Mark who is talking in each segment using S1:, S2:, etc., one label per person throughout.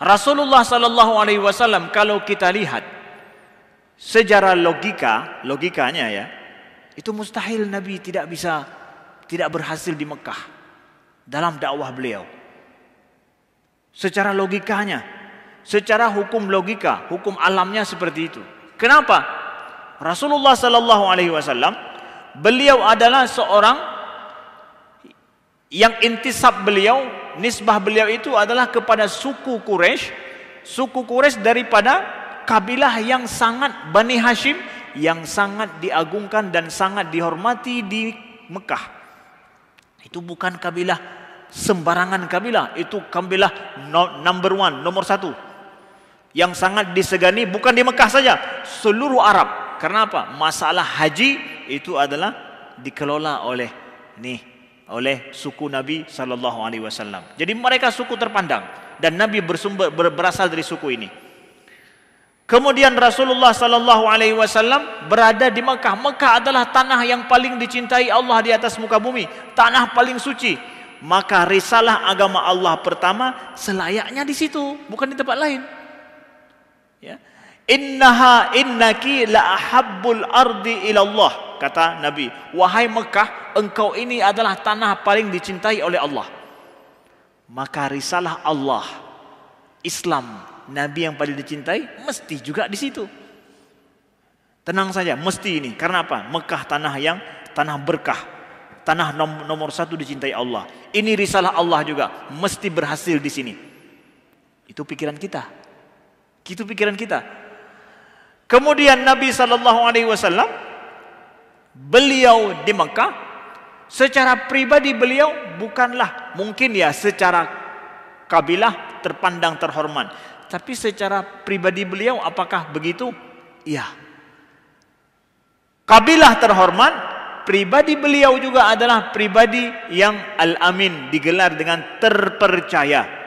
S1: Rasulullah sallallahu alaihi wasallam kalau kita lihat secara logikanya ya, itu mustahil Nabi tidak berhasil di Mekah dalam dakwah beliau. Secara logikanya, secara hukum logika, hukum alamnya seperti itu. Kenapa? Rasulullah sallallahu alaihi wasallam beliau adalah seorang yang intisab beliau, nisbah beliau itu adalah kepada suku Quraisy. Suku Quraisy daripada kabilah yang sangat Bani Hashim, yang sangat diagungkan dan sangat dihormati di Mekah. Itu bukan kabilah sembarangan kabilah, itu kabilah number one, nomor satu, yang sangat disegani bukan di Mekah saja, seluruh Arab. Karena apa? Masalah haji itu adalah dikelola oleh suku Nabi sallallahu alaihi wasallam. Jadi mereka suku terpandang dan Nabi berasal dari suku ini. Kemudian Rasulullah sallallahu alaihi wasallam berada di Mekah. Mekah adalah tanah yang paling dicintai Allah di atas muka bumi, tanah paling suci. Maka risalah agama Allah pertama selayaknya di situ, bukan di tempat lain. Ya. Innaki la ahabbul ardi ila Allah, kata Nabi. Wahai Mekah, engkau ini adalah tanah paling dicintai oleh Allah. Maka risalah Allah, Islam, Nabi yang paling dicintai mesti juga di situ. Tenang saja, mesti ini. Karena apa? Mekah tanah berkah, tanah nomor satu dicintai Allah. Ini risalah Allah juga, mesti berhasil di sini. Itu pikiran kita. Itu pikiran kita. Kemudian Nabi sallallahu alaihi wasallam beliau di Mekah, secara pribadi beliau bukanlah mungkin ya secara kabilah terpandang terhormat, tapi secara pribadi beliau apakah begitu? Iya. Kabilah terhormat, pribadi beliau juga adalah pribadi yang al-amin, digelar dengan terpercaya.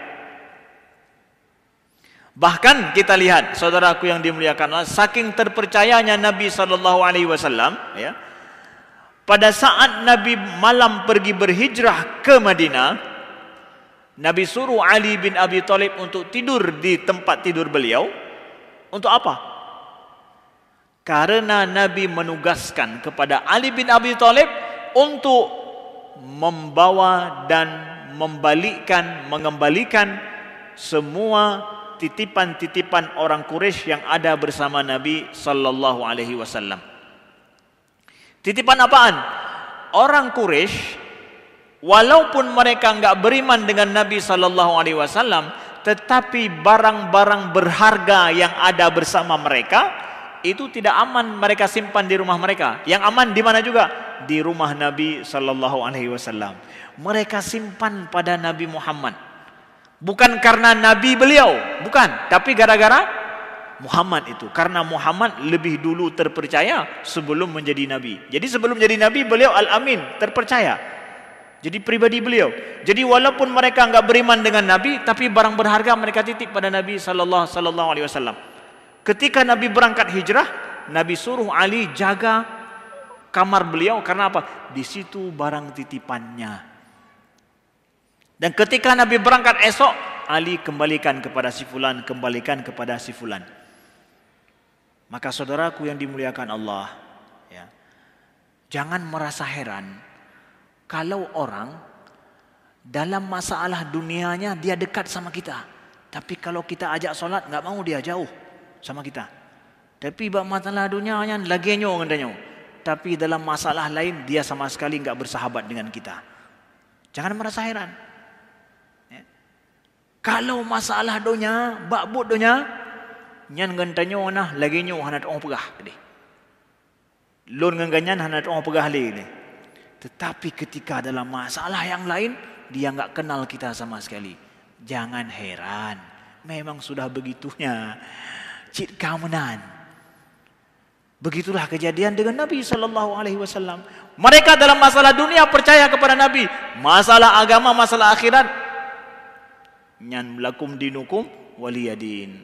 S1: Bahkan kita lihat, saudaraku yang dimuliakan Allah, saking terpercayanya Nabi sallallahu alaihi wasallam ya. Pada saat Nabi malam pergi berhijrah ke Madinah, Nabi suruh Ali bin Abi Thalib untuk tidur di tempat tidur beliau. Untuk apa? Karena Nabi menugaskan kepada Ali bin Abi Thalib untuk membawa dan mengembalikan semua titipan-titipan orang Quraisy yang ada bersama Nabi sallallahu alaihi wasallam. Titipan apaan? Orang Quraisy walaupun mereka enggak beriman dengan Nabi sallallahu alaihi wasallam, tetapi barang-barang berharga yang ada bersama mereka itu tidak aman mereka simpan di rumah mereka. Yang aman di mana juga? Di rumah Nabi sallallahu alaihi wasallam. Mereka simpan pada Nabi Muhammad. Bukan karena Nabi beliau, bukan, tapi gara-gara Muhammad itu. Karena Muhammad lebih dulu terpercaya sebelum menjadi Nabi. Jadi sebelum menjadi Nabi beliau al-amin, terpercaya. Jadi pribadi beliau. Jadi walaupun mereka enggak beriman dengan Nabi, tapi barang berharga mereka titip pada Nabi sallallahu alaihi wasallam. Ketika Nabi berangkat hijrah, Nabi suruh Ali jaga kamar beliau. Karena apa? Di situ barang titipannya. Dan ketika Nabi berangkat esok, Ali kembalikan kepada si fulan, kembalikan kepada si fulan. Maka saudaraku yang dimuliakan Allah, ya, jangan merasa heran kalau orang dalam masalah dunianya dia dekat sama kita, tapi kalau kita ajak solat nggak mau, dia jauh sama kita. Tapi masalah dunianya lagi nyo, tapi dalam masalah lain dia sama sekali nggak bersahabat dengan kita. Jangan merasa heran. Kalau masalah donya, bakbut donya, nyan gantanyo nah lagi nyo hanat ong pegah gede. Lon ganyan hanat ong pegah le. Tetapi ketika dalam masalah yang lain, dia enggak kenal kita sama sekali. Jangan heran. Memang sudah begitunya. Cik kamunan. Begitulah kejadian dengan Nabi sallallahu alaihi wasallam. Mereka dalam masalah dunia percaya kepada Nabi, masalah agama, masalah akhirat, nyan lakum dinukum waliyadin.